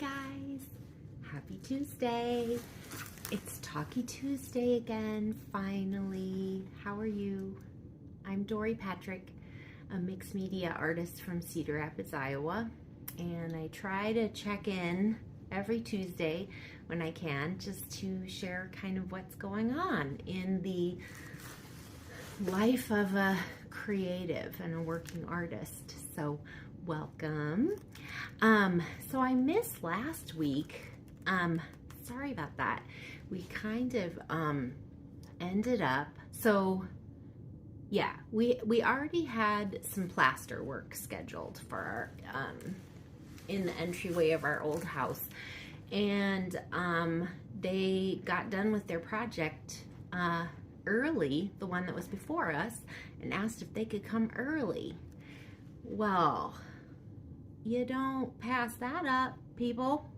guys, happy Tuesday. It's Talkie Tuesday again, finally. How are you? I'm Dori Patrick, a mixed media artist from Cedar Rapids, Iowa, and I try to check in every Tuesday when I can just to share kind of what's going on in the life of a creative and a working artist. So welcome. So I missed last week. Sorry about that. We kind of ended up, so yeah, we already had some plaster work scheduled for our in the entryway of our old house, and they got done with their project early, the one that was before us, and asked if they could come early. Well, you don't pass that up, people.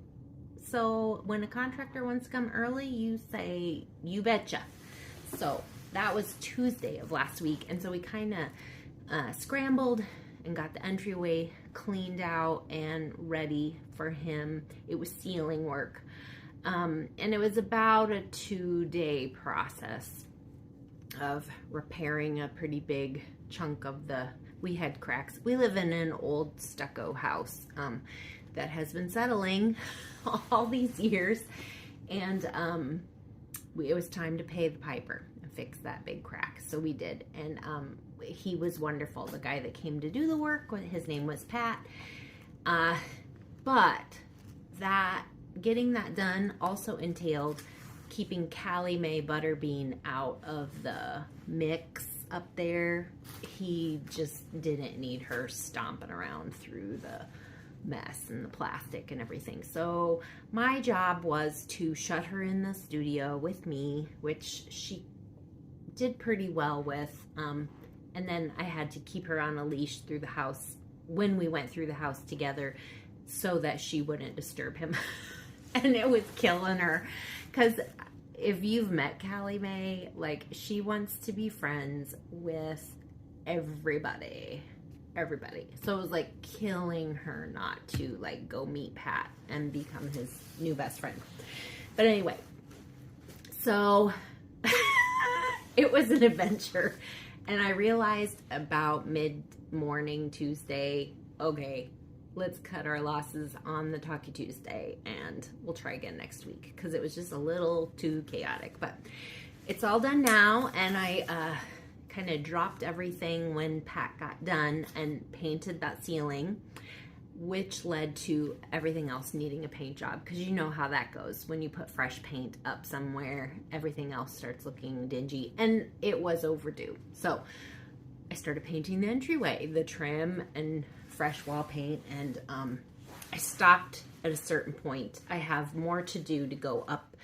So when a contractor wants to come early, you say, you betcha. So that was Tuesday of last week, and so we kind of scrambled and got the entryway cleaned out and ready for him. It was ceiling work, and it was about a 2-day process of repairing a pretty big chunk of we had cracks. We live in an old stucco house that has been settling all these years, and it was time to pay the piper and fix that big crack. So we did, and he was wonderful. The guy that came to do the work, his name was Pat. But getting that done also entailed keeping Callie Mae Butterbean out of the mix up there. He just didn't need her stomping around through the mess and the plastic and everything. So my job was to shut her in the studio with me, which she did pretty well with. And then I had to keep her on a leash through the house when we went through the house together so that she wouldn't disturb him. And it was killing her, because if you've met Callie Mae, like, she wants to be friends with everybody. So it was like killing her not to like go meet Pat and become his new best friend. But anyway, so it was an adventure, and I realized about mid-morning Tuesday, okay, let's cut our losses on the Talkie Tuesday and we'll try again next week, because it was just a little too chaotic. But it's all done now, and I kind of dropped everything when Pat got done and painted that ceiling, which led to everything else needing a paint job, because you know how that goes. When you put fresh paint up somewhere, everything else starts looking dingy, and it was overdue. So I started painting the entryway, the trim, and fresh wall paint, and I stopped at a certain point. I have more to do to go up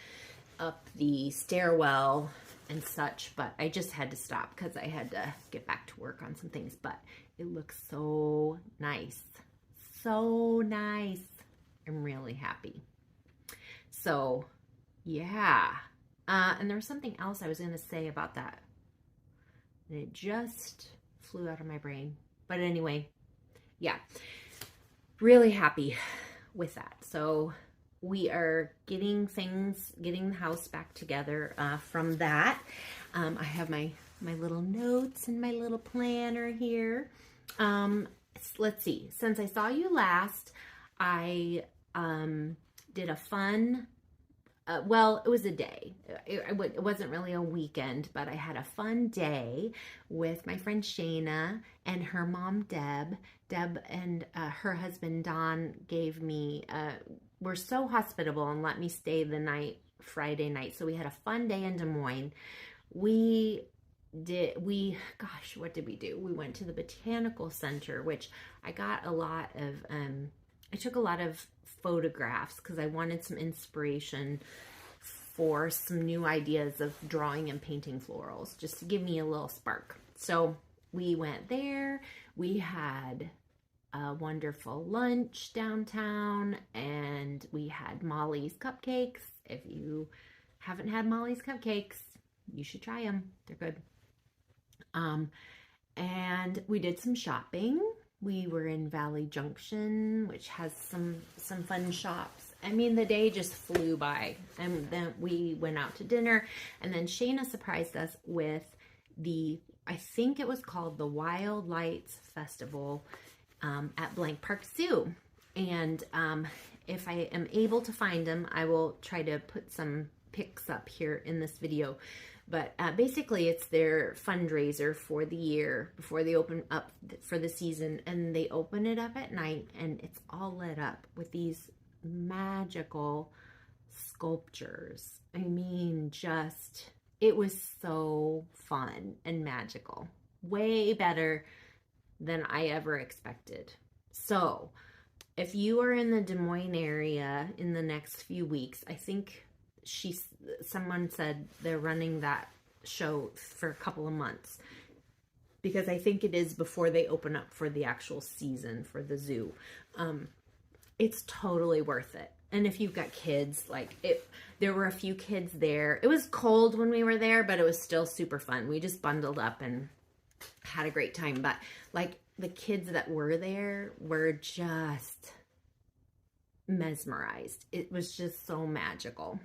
the stairwell and such, but I just had to stop because I had to get back to work on some things. But it looks so nice. So nice. I'm really happy. So yeah. And there was something else I was going to say about that, and it just flew out of my brain. But anyway, yeah, really happy with that. So we are getting the house back together from that. I have my little notes and my little planner here. Let's see. Since I saw you last, I did a fun, well, it was a day. It wasn't really a weekend, but I had a fun day with my friend Shayna and her mom, Deb. Deb and her husband, Don, gave me, were so hospitable and let me stay the night, Friday night. So we had a fun day in Des Moines. Gosh, what did we do? We went to the Botanical Center, which I got a lot of, I took a lot of photographs because I wanted some inspiration for some new ideas of drawing and painting florals, just to give me a little spark. So we went there. We had a wonderful lunch downtown, and we had Molly's cupcakes. If you haven't had Molly's cupcakes, you should try them. They're good. And we did some shopping. We were in Valley Junction, which has some fun shops. I mean, the day just flew by. And then we went out to dinner. And then Shayna surprised us with I think it was called the Wild Lights Festival at Blank Park Zoo. And if I am able to find them, I will try to put some pics up here in this video. But basically, it's their fundraiser for the year before they open up for the season. And they open it up at night, and it's all lit up with these magical sculptures. I mean, it was so fun and magical. Way better than I ever expected. So, if you are in the Des Moines area in the next few weeks, I think someone said they're running that show for a couple of months, because I think it is before they open up for the actual season for the zoo. It's totally worth it. And if you've got kids, there were a few kids there. It was cold when we were there, but it was still super fun. We just bundled up and had a great time. But the kids that were there were just mesmerized. It was just so magical.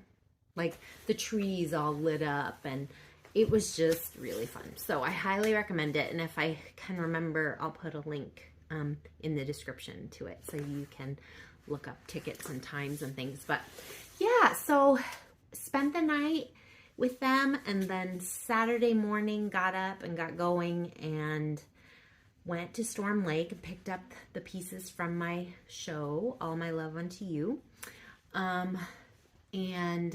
The trees all lit up, and it was just really fun. So I highly recommend it. And if I can remember, I'll put a link in the description to it so you can look up tickets and times and things. But yeah, so spent the night with them, and then Saturday morning got up and got going and went to Storm Lake and picked up the pieces from my show, All My Love Unto You. And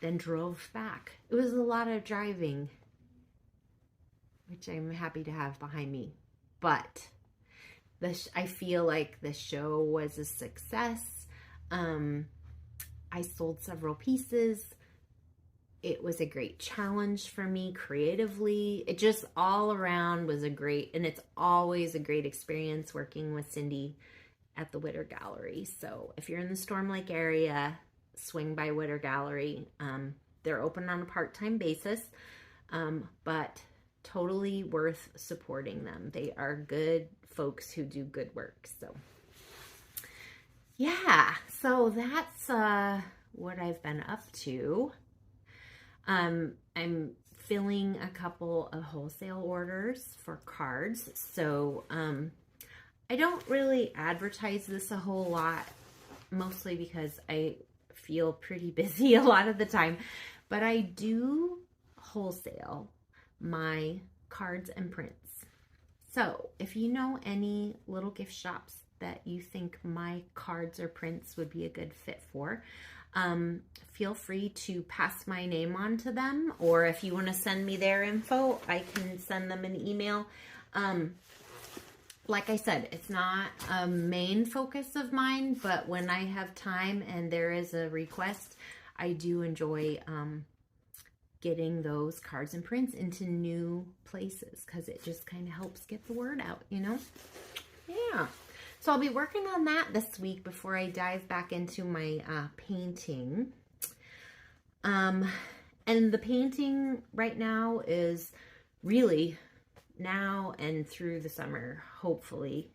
then drove back. It was a lot of driving, which I'm happy to have behind me. But I feel like the show was a success. I sold several pieces. It was a great challenge for me creatively. It just all around was and it's always a great experience working with Cindy at the Witter Gallery. So if you're in the Storm Lake area, swing by Witter Gallery. They're open on a part-time basis, but totally worth supporting them. They are good folks who do good work. So yeah, so that's what I've been up to. I'm filling a couple of wholesale orders for cards. So I don't really advertise this a whole lot, mostly because I feel pretty busy a lot of the time, but I do wholesale my cards and prints. So if you know any little gift shops that you think my cards or prints would be a good fit for, feel free to pass my name on to them, or if you want to send me their info, I can send them an email. Like I said, it's not a main focus of mine, but when I have time and there is a request, I do enjoy getting those cards and prints into new places, because it just kind of helps get the word out, you know? Yeah. So I'll be working on that this week before I dive back into my painting. And the painting right now is really, now and through the summer, hopefully,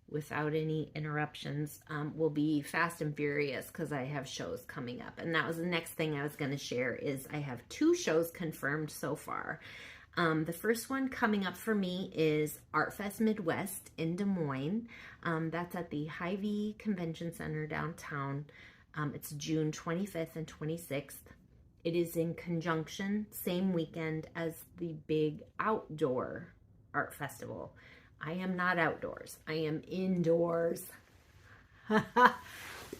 without any interruptions, will be fast and furious, because I have shows coming up. And that was the next thing I was going to share, is I have 2 shows confirmed so far. The first one coming up for me is Art Fest Midwest in Des Moines. That's at the Hy-Vee Convention Center downtown. It's June 25th and 26th. It is in conjunction, same weekend, as the big outdoor art festival. I am not outdoors. I am indoors.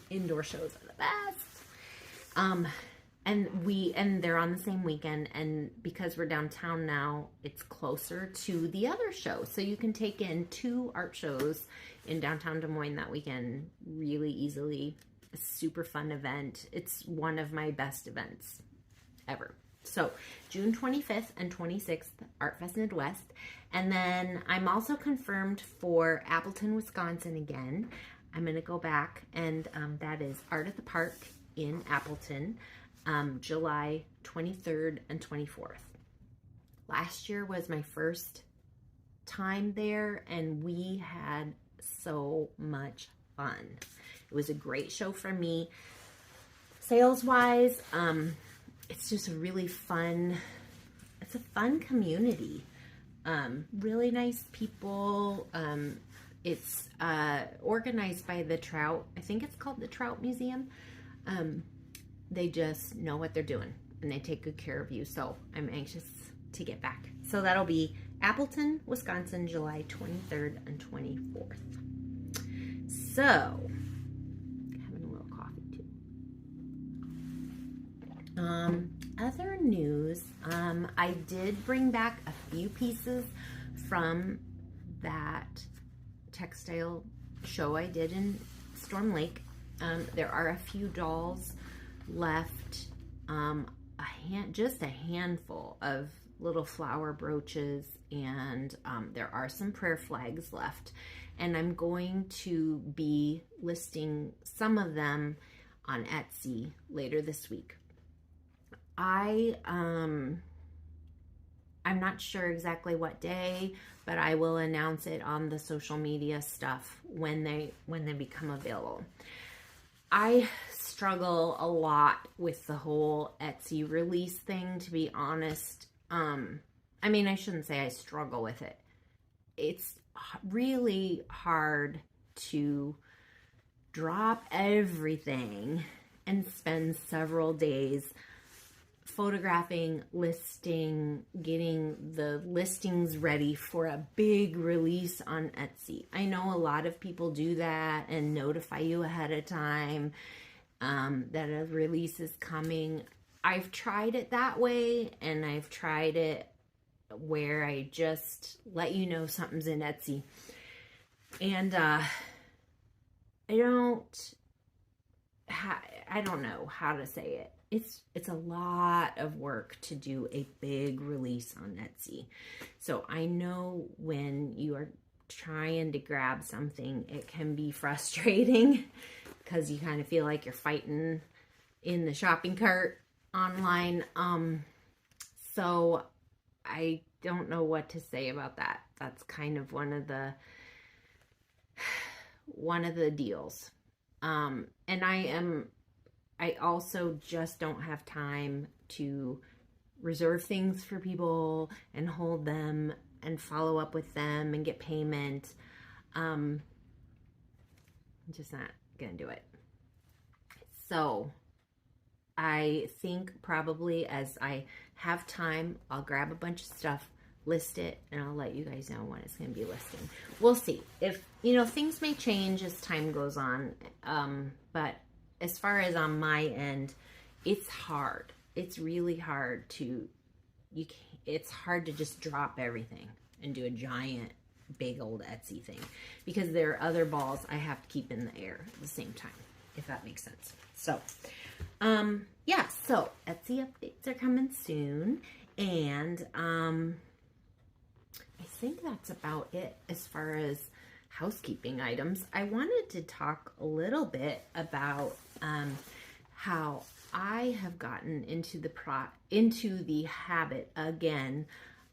Indoor shows are the best. And they're on the same weekend, and because we're downtown now, it's closer to the other show. So you can take in 2 art shows in downtown Des Moines that weekend really easily. A super fun event. It's one of my best events ever. So June 25th and 26th, Art Fest Midwest. And then I'm also confirmed for Appleton, Wisconsin again. I'm going to go back, and that is Art at the Park in Appleton, July 23rd and 24th. Last year was my first time there, and we had so much fun. It was a great show for me. Sales wise, it's just a really fun, it's a fun community. Really nice people. It's organized by the Trout, I think it's called the Trout Museum. They just know what they're doing and they take good care of you. So I'm anxious to get back. So that'll be Appleton, Wisconsin, July 23rd and 24th. So, having a little coffee too. Other news, I did bring back a few pieces from that textile show I did in Storm Lake. There are a few dolls left, just a handful of little flower brooches, and there are some prayer flags left, and I'm going to be listing some of them on Etsy later this week. I'm not sure exactly what day, but I will announce it on the social media stuff when they become available. I struggle a lot with the whole Etsy release thing, to be honest. I mean, I shouldn't say I struggle with it. It's really hard to drop everything and spend several days photographing, listing, getting the listings ready for a big release on Etsy. I know a lot of people do that and notify you ahead of time that a release is coming. I've tried it that way, and I've tried it where I just let you know something's in Etsy. And I don't know how to say it. It's a lot of work to do a big release on Etsy. So I know when you are trying to grab something, it can be frustrating because you kind of feel like you're fighting in the shopping cart online. So I don't know what to say about that. That's kind of one of the deals. And I also just don't have time to reserve things for people and hold them and follow up with them and get payment. I'm just not gonna do it. So I think probably as I have time, I'll grab a bunch of stuff, list it, and I'll let you guys know when it's going to be listing. We'll see. If, things may change as time goes on. But as far as on my end, it's hard. It's really hard it's hard to just drop everything and do a giant, big old Etsy thing, because there are other balls I have to keep in the air at the same time, if that makes sense. So, yeah, so Etsy updates are coming soon, and I think that's about it as far as housekeeping items. I wanted to talk a little bit about how I have gotten into the habit again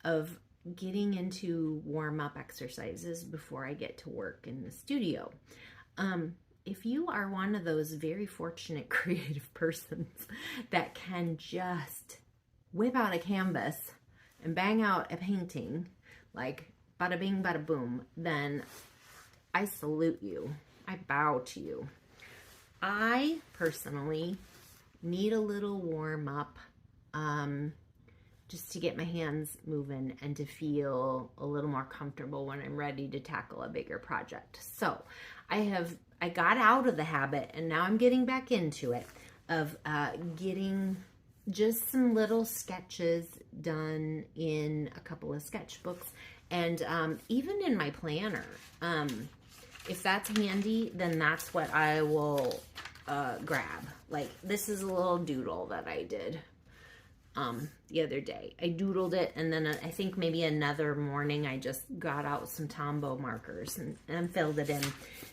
of getting into warm-up exercises before I get to work in the studio. If you are one of those very fortunate creative persons that can just whip out a canvas and bang out a painting, like bada bing, bada boom, then I salute you. I bow to you. I personally need a little warm up just to get my hands moving and to feel a little more comfortable when I'm ready to tackle a bigger project. So I got out of the habit, and now I'm getting back into it, of getting just some little sketches done in a couple of sketchbooks, and even in my planner. If that's handy, then that's what I will grab. Like, this is a little doodle that I did the other day. I doodled it, and then I think maybe another morning I just got out some Tombow markers and filled it in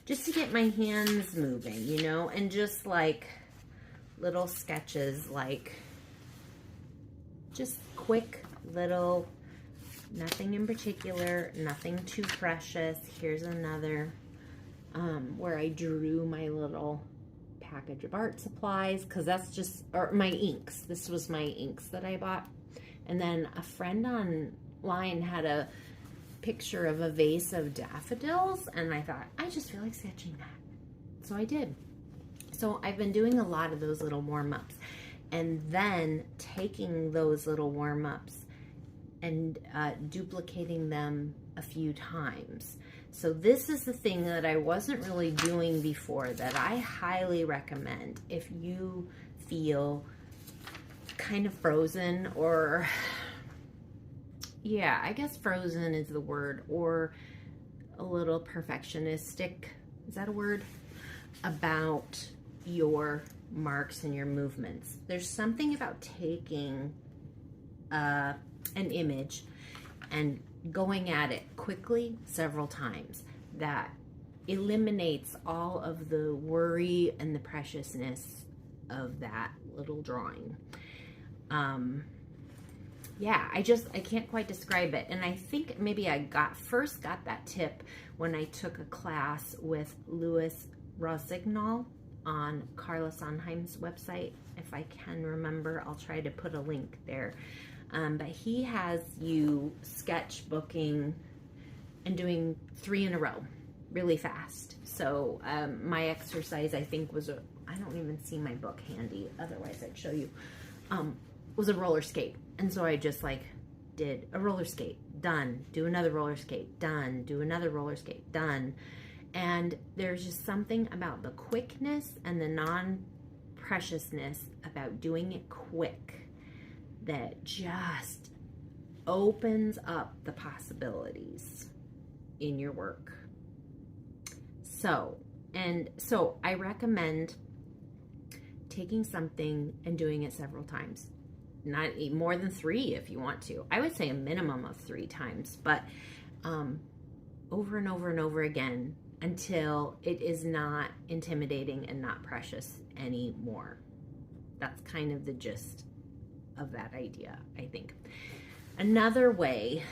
just to get my hands moving, and just like little sketches, like just quick little Nothing in particular, nothing too precious. Here's another where I drew my little package of art supplies, because that's just, or my inks. This was my inks that I bought. And then a friend online had a picture of a vase of daffodils, and I thought, I just feel like sketching that. So I did. So I've been doing a lot of those little warm-ups, and then taking those little warm-ups and duplicating them a few times. So this is the thing that I wasn't really doing before that I highly recommend if you feel kind of frozen, or yeah, I guess frozen is the word, or a little perfectionistic, is that a word, about your marks and your movements. There's something about taking an image and going at it quickly several times that eliminates all of the worry and the preciousness of that little drawing. Yeah, I can't quite describe it. And I think maybe I first got that tip when I took a class with Louis Rossignol on Carla Sondheim's website. If I can remember, I'll try to put a link there. But he has you sketchbooking and doing 3 in a row really fast. So my exercise, I think, was I don't even see my book handy, otherwise I'd show you, was a roller skate. And so I just like did a roller skate, done, do another roller skate, done, do another roller skate, done. And there's just something about the quickness and the non-preciousness about doing it quick that just opens up the possibilities in your work. So I recommend taking something and doing it several times. Not more than 3 if you want to. I would say a minimum of 3 times, but over and over and over again until it is not intimidating and not precious anymore. That's kind of the gist of that idea, I think. Another way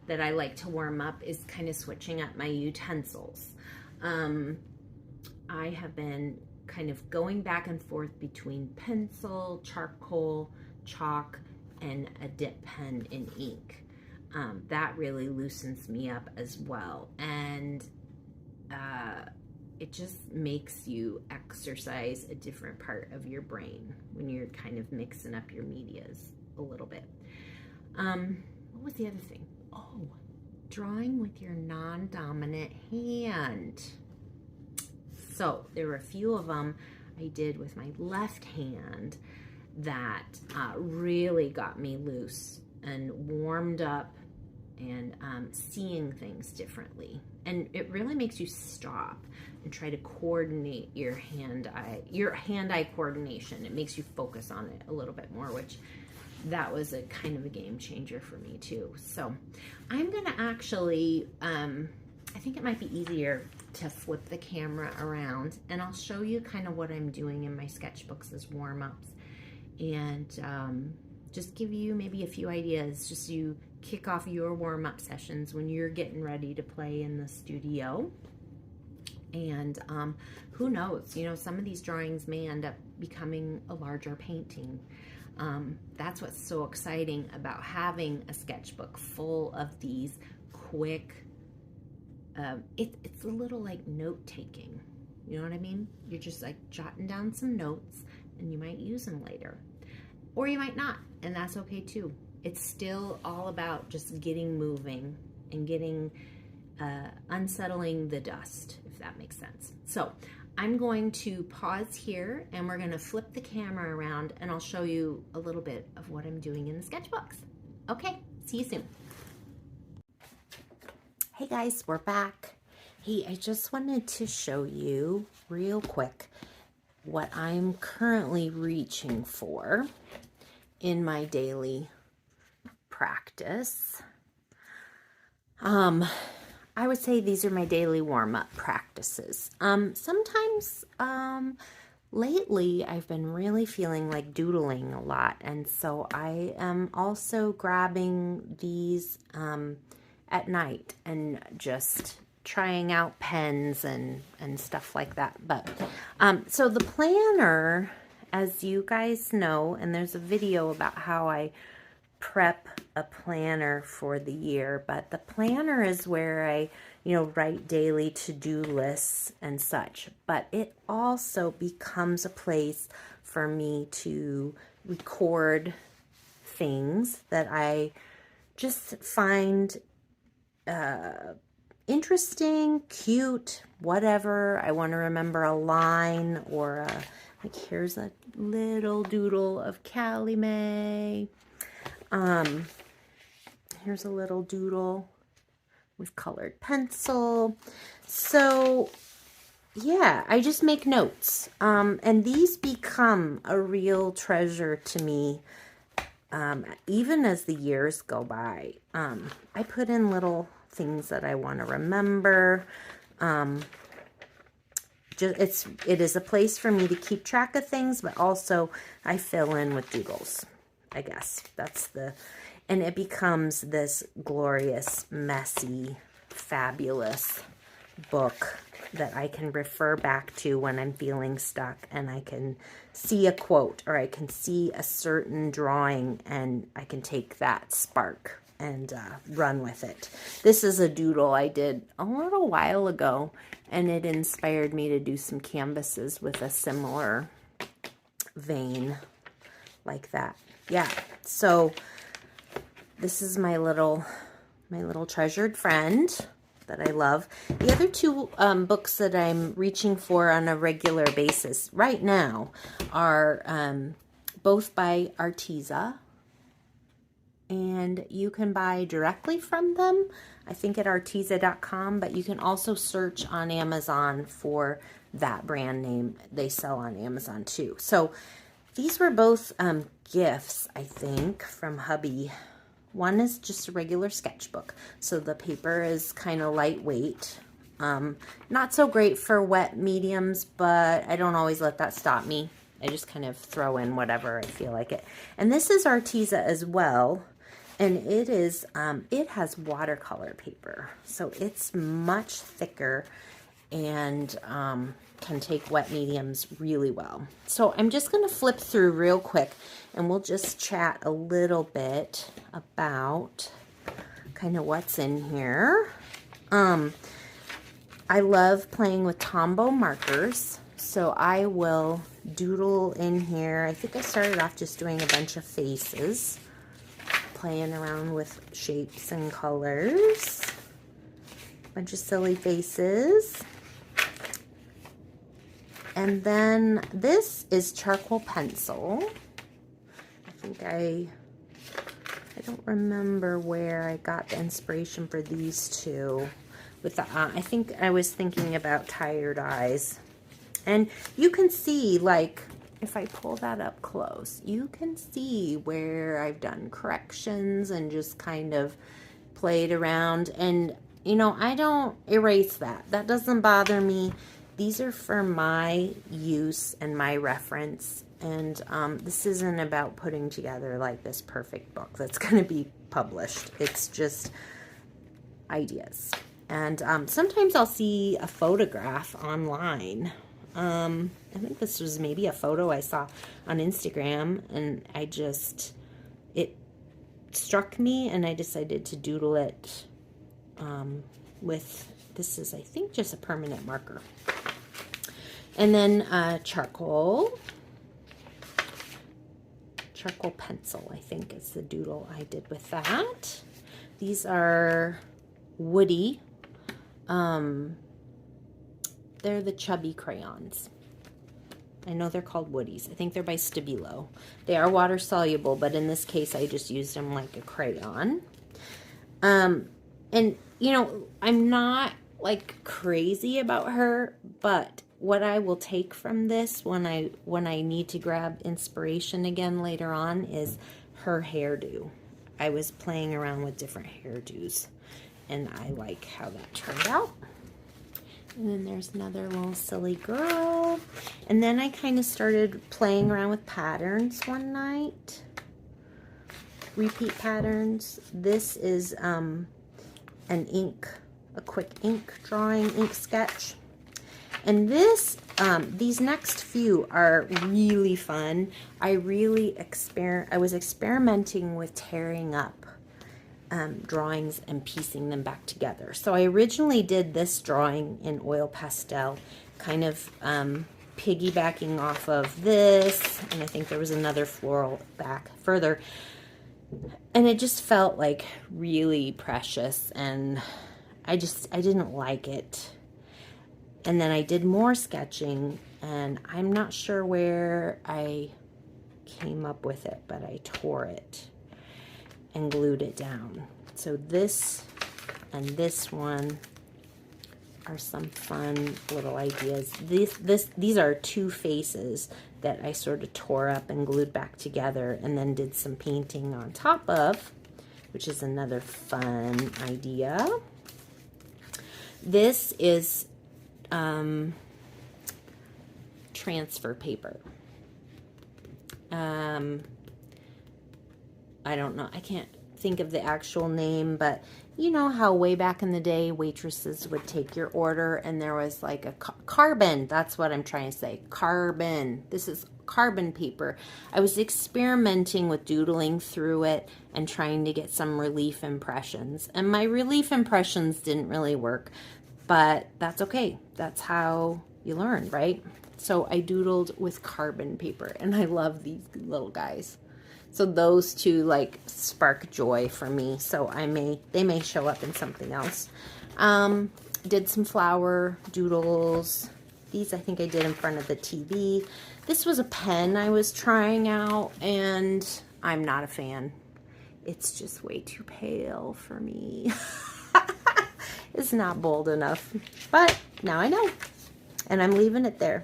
that I like to warm up is kind of switching up my utensils. I have been kind of going back and forth between pencil, charcoal, chalk, and a dip pen in ink. That really loosens me up as well, and it just makes you exercise a different part of your brain when you're kind of mixing up your medias a little bit. What was the other thing? Oh, drawing with your non-dominant hand. So there were a few of them I did with my left hand that really got me loose and warmed up and seeing things differently. And it really makes you stop and try to coordinate your hand-eye coordination. It makes you focus on it a little bit more, which that was a kind of a game changer for me too. So I'm gonna actually, I think it might be easier to flip the camera around, and I'll show you kind of what I'm doing in my sketchbooks as warm-ups, and just give you maybe a few ideas just so you kick off your warm-up sessions when you're getting ready to play in the studio. And who knows, you know, some of these drawings may end up becoming a larger painting. That's what's so exciting about having a sketchbook full of these quick, it's a little like note-taking, you know what I mean? You're just like jotting down some notes, and you might use them later. Or you might not, and that's okay too. It's still all about just getting moving and getting, unsettling the dust, if that makes sense. So I'm going to pause here, and we're going to flip the camera around, and I'll show you a little bit of what I'm doing in the sketchbooks. Okay, see you soon. Hey guys, we're back. Hey, I just wanted to show you real quick what I'm currently reaching for in my daily practice. I would say these are my daily warm-up practices. Sometimes lately I've been really feeling like doodling a lot, and so I am also grabbing these at night and just trying out pens and stuff like that. But so the planner, as you guys know, and there's a video about how I prep a planner for the year, but the planner is where I, you know, write daily to-do lists and such, but it also becomes a place for me to record things that I just find interesting, cute, whatever. I want to remember a line or like here's a little doodle of Callie Mae. Here's a little doodle with colored pencil. So yeah, I just make notes. And these become a real treasure to me. Even as the years go by, I put in little things that I want to remember. It is a place for me to keep track of things, but also I fill in with doodles. I guess and it becomes this glorious, messy, fabulous book that I can refer back to when I'm feeling stuck, and I can see a quote or I can see a certain drawing and I can take that spark and run with it. This is a doodle I did a little while ago, and it inspired me to do some canvases with a similar vein like that. Yeah, so this is my little treasured friend that I love. The other two books that I'm reaching for on a regular basis right now are both by Arteza, and you can buy directly from them, I think at arteza.com, but you can also search on Amazon for that brand name. They sell on Amazon too. So these were both gifts, I think, from hubby. One is just a regular sketchbook, so the paper is kind of lightweight. Not so great for wet mediums, but I don't always let that stop me. I just kind of throw in whatever I feel like it. And this is Arteza as well, and it is it has watercolor paper, so it's much thicker and can take wet mediums really well. So I'm just going to flip through real quick, and we'll just chat a little bit about kind of what's in here. I love playing with Tombow markers, so I will doodle in here. I think I started off just doing a bunch of faces, playing around with shapes and colors, a bunch of silly faces. And then this is charcoal pencil. I think I don't remember where I got the inspiration for these two. With the I think I was thinking about tired eyes. And you can see, like, if I pull that up close, you can see where I've done corrections and just kind of played around. And, you know, I don't erase that. That doesn't bother me. These are for my use and my reference, and this isn't about putting together like this perfect book that's going to be published. It's just ideas. And sometimes I'll see a photograph online. I think this was maybe a photo I saw on Instagram, and it struck me, and I decided to doodle it with, this is, I think, just a permanent marker. And then charcoal pencil, I think is the doodle I did with that. These are woody. They're the chubby crayons. I know they're called woodies. I think they're by Stabilo. They are water soluble, but in this case I just used them like a crayon. And you know, I'm not like crazy about her, but what I will take from this when I need to grab inspiration again later on is her hairdo. I was playing around with different hairdos, and I like how that turned out. And then there's another little silly girl. cool. And then I kind of started playing around with patterns one night. Repeat patterns. This is a quick ink drawing, ink sketch. And this, these next few are really fun. I was experimenting with tearing up drawings and piecing them back together. So I originally did this drawing in oil pastel, kind of piggybacking off of this, and I think there was another floral back further. And it just felt like really precious, and I didn't like it. And then I did more sketching, and I'm not sure where I came up with it, but I tore it and glued it down. So this and this one are some fun little ideas. These are two faces that I sort of tore up and glued back together and then did some painting on top of, which is another fun idea. This is transfer paper. I don't know, I can't think of the actual name, but you know how way back in the day waitresses would take your order and there was like a carbon, that's what I'm trying to say, carbon. This is carbon paper. I was experimenting with doodling through it and trying to get some relief impressions, and my relief impressions didn't really work, but that's okay. That's how you learn, right? So I doodled with carbon paper, and I love these little guys. So those two like spark joy for me. So they may show up in something else. Did some flower doodles. These I think I did in front of the TV. This was a pen I was trying out, and I'm not a fan. It's just way too pale for me. It's not bold enough, but now I know, and I'm leaving it there.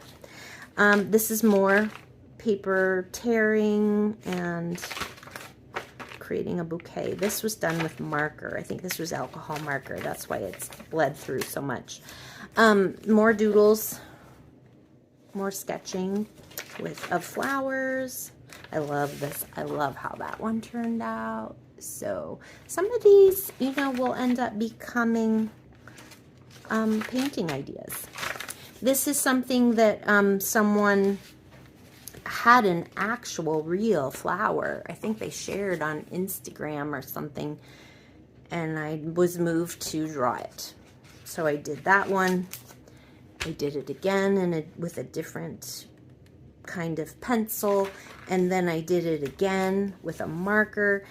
This is more paper tearing and creating a bouquet. This was done with marker. I think this was alcohol marker. That's why it's bled through so much. More doodles, more sketching of flowers. I love this. I love how that one turned out. So some of these, you know, will end up becoming painting ideas. This is something that someone had an actual real flower. I think they shared on Instagram or something, and I was moved to draw it. So I did that one. I did it again with a different kind of pencil, and then I did it again with a marker.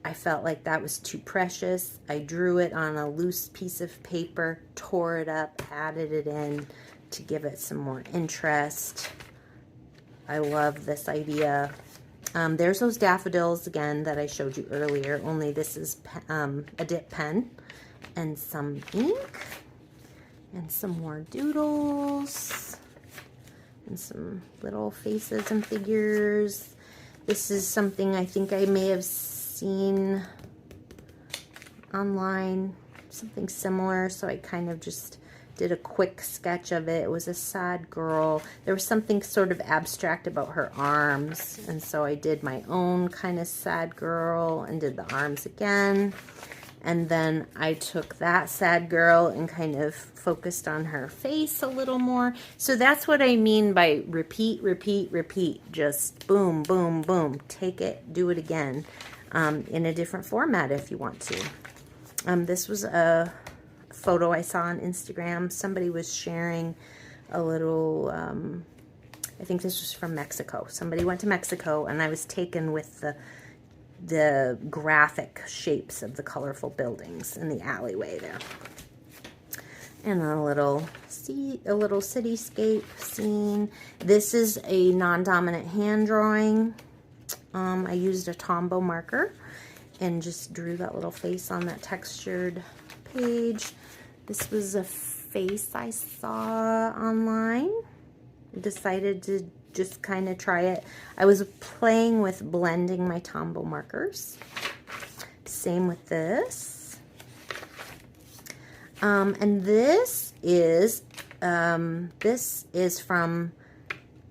I felt like that was too precious. I drew it on a loose piece of paper, tore it up, added it in to give it some more interest. I love this idea. There's those daffodils again that I showed you earlier, only this is a dip pen and some ink and some more doodles and some little faces and figures. This is something I think I may have seen online, something similar, so I kind of just did a quick sketch of it. It was a sad girl. There was something sort of abstract about her arms, and so I did my own kind of sad girl and did the arms again. And then I took that sad girl and kind of focused on her face a little more. So that's what I mean by repeat, repeat, repeat. Just boom, boom, boom. Take it, do it again in a different format if you want to. This was a photo I saw on Instagram. Somebody was sharing a little, I think this was from Mexico. Somebody went to Mexico, and I was taken with the graphic shapes of the colorful buildings in the alleyway there. And a little cityscape scene. This is a non-dominant hand drawing. I used a Tombow marker and just drew that little face on that textured page. This was a face I saw online. Decided to just kind of try it. I was playing with blending my Tombow markers. Same with this. And this is from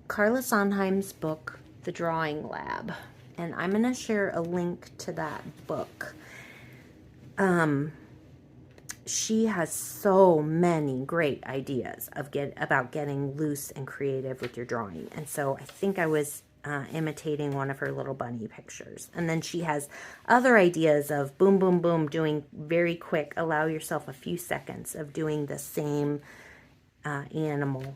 Carla Sondheim's book, The Drawing Lab. And I'm going to share a link to that book. She has so many great ideas about getting loose and creative with your drawing. And so I think I was imitating one of her little bunny pictures. And then she has other ideas of boom, boom, boom, doing very quick, allow yourself a few seconds of doing the same animal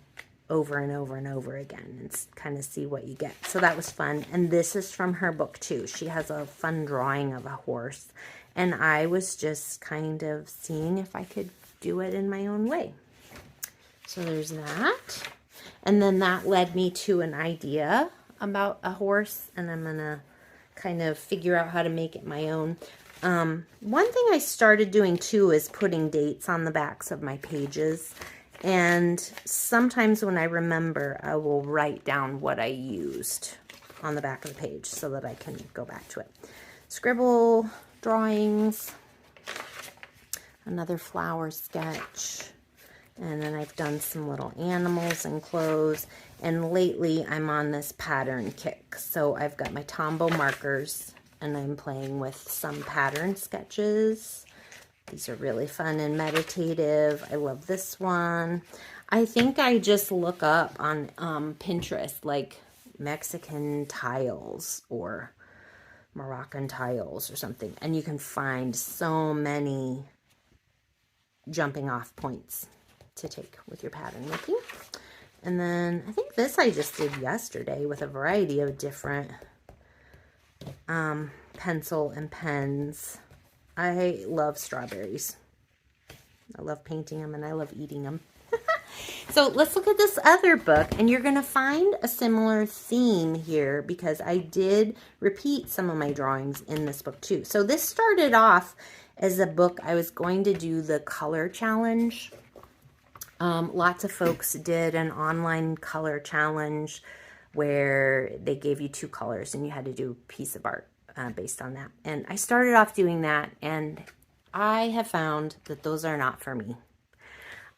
over and over and over again and kind of see what you get. So that was fun. And this is from her book too. She has a fun drawing of a horse. And I was just kind of seeing if I could do it in my own way. So there's that. And then that led me to an idea about a horse. And I'm going to kind of figure out how to make it my own. One thing I started doing too is putting dates on the backs of my pages. And sometimes when I remember, I will write down what I used on the back of the page so that I can go back to it. Scribble drawings, another flower sketch, and then I've done some little animals and clothes. And lately I'm on this pattern kick. So I've got my Tombow markers and I'm playing with some pattern sketches. These are really fun and meditative. I love this one. I think I just look up on Pinterest like Mexican tiles or Moroccan tiles or something, and you can find so many jumping off points to take with your pattern making. And then I think this I just did yesterday with a variety of different pencil and pens. I love strawberries. I love painting them and I love eating them. So let's look at this other book, and you're going to find a similar theme here because I did repeat some of my drawings in this book too. So this started off as a book I was going to do the color challenge. Lots of folks did an online color challenge where they gave you 2 colors and you had to do a piece of art based on that. And I started off doing that, and I have found that those are not for me.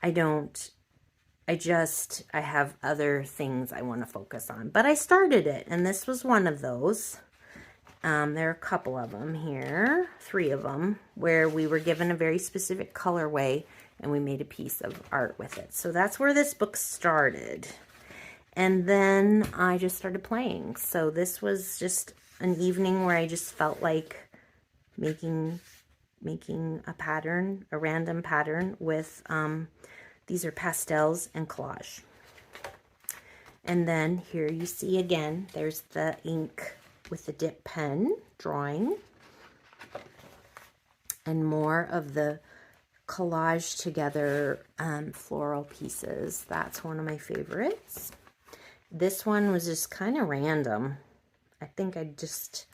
I have other things I want to focus on. But I started it, and this was one of those. There are a couple of them here, 3 of them, where we were given a very specific colorway, and we made a piece of art with it. So that's where this book started. And then I just started playing. So this was just an evening where I just felt like making a pattern, a random pattern with... these are pastels and collage. And then here you see again, there's the ink with the dip pen drawing. And more of the collage together floral pieces. That's one of my favorites. This one was just kind of random. I think I just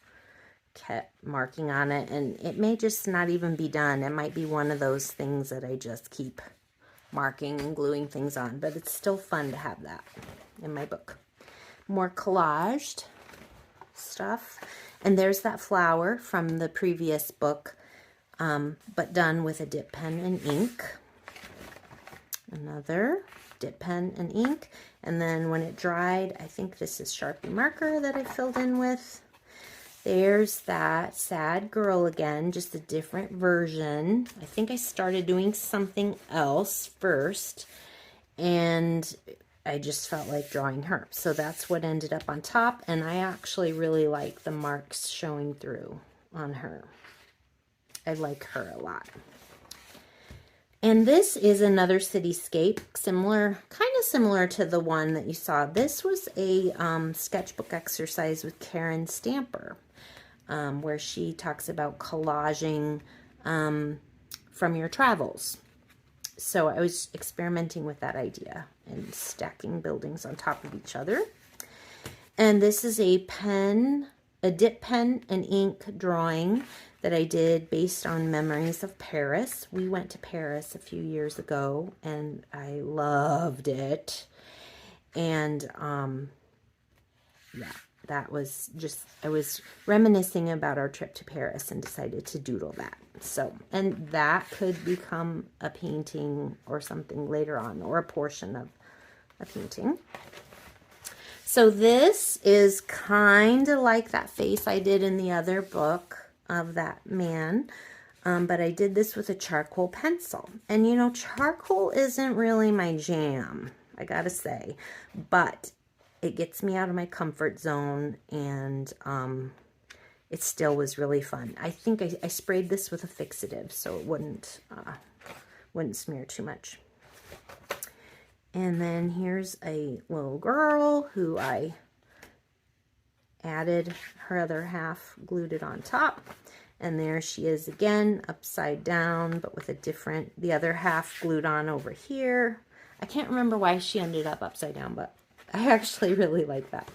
kept marking on it, and it may just not even be done. It might be one of those things that I just keep marking and gluing things on, but it's still fun to have that in my book. More collaged stuff, and there's that flower from the previous book, but done with a dip pen and ink. Another dip pen and ink, and then when it dried, I think this is Sharpie marker that I filled in with. There's that sad girl again, just a different version. I think I started doing something else first, and I just felt like drawing her. So that's what ended up on top, and I actually really like the marks showing through on her. I like her a lot. And this is another cityscape, kind of similar to the one that you saw. This was a sketchbook exercise with Karen Stamper, where she talks about collaging from your travels. So I was experimenting with that idea and stacking buildings on top of each other. And this is a dip pen and ink drawing that I did based on memories of Paris. We went to Paris a few years ago, and I loved it. And yeah, that was just, I was reminiscing about our trip to Paris and decided to doodle that. So, and that could become a painting or something later on, or a portion of a painting. So this is kind of like that face I did in the other book of that man. But I did this with a charcoal pencil. And you know, charcoal isn't really my jam, I gotta say. But it gets me out of my comfort zone, and it still was really fun. I think I sprayed this with a fixative so it wouldn't smear too much. And then here's a little girl who I added her other half, glued it on top. And there she is again, upside down, but with the other half glued on over here. I can't remember why she ended up upside down, but I actually really like that.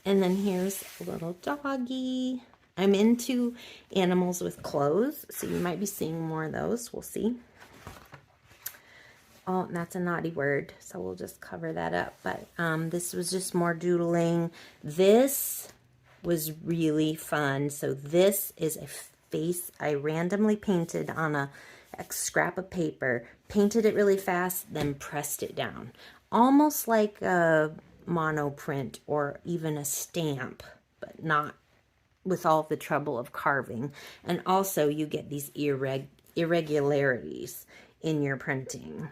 And then here's a little doggy. I'm into animals with clothes, so you might be seeing more of those. We'll see. Oh, and that's a naughty word, so we'll just cover that up. But this was just more doodling. This was really fun. So this is a face I randomly painted on a scrap of paper, painted it really fast, then pressed it down. Almost like a monoprint or even a stamp, but not with all the trouble of carving. And also you get these irregularities in your printing.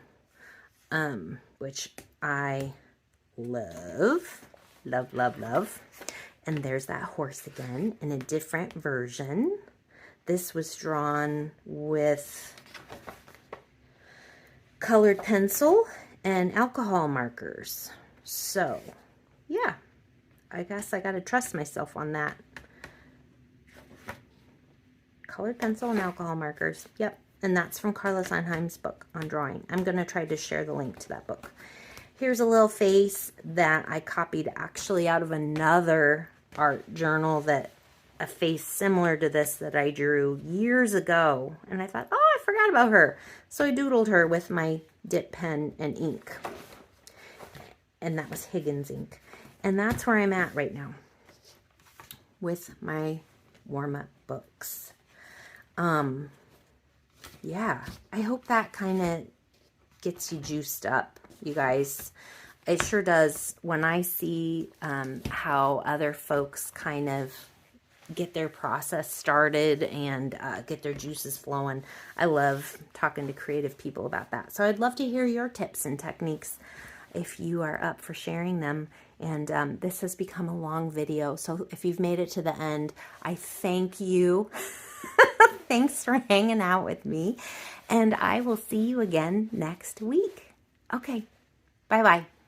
Which I love, love, love, love. And there's that horse again in a different version. This was drawn with colored pencil and alcohol markers. So, yeah, I guess I got to trust myself on that. Colored pencil and alcohol markers. Yep. And that's from Carla Sonheim's book on drawing. I'm going to try to share the link to that book. Here's a little face that I copied actually out of another art journal, that a face similar to this that I drew years ago. And I thought, oh, I forgot about her. So I doodled her with my dip pen and ink. And that was Higgins ink. And that's where I'm at right now with my warm-up books. Yeah, I hope that kind of gets you juiced up, you guys. It sure does when I see how other folks kind of get their process started and get their juices flowing. I love talking to creative people about that. So I'd love to hear your tips and techniques if you are up for sharing them. And this has become a long video, so if you've made it to the end, I thank you. Thanks for hanging out with me, and I will see you again next week. Okay, bye-bye.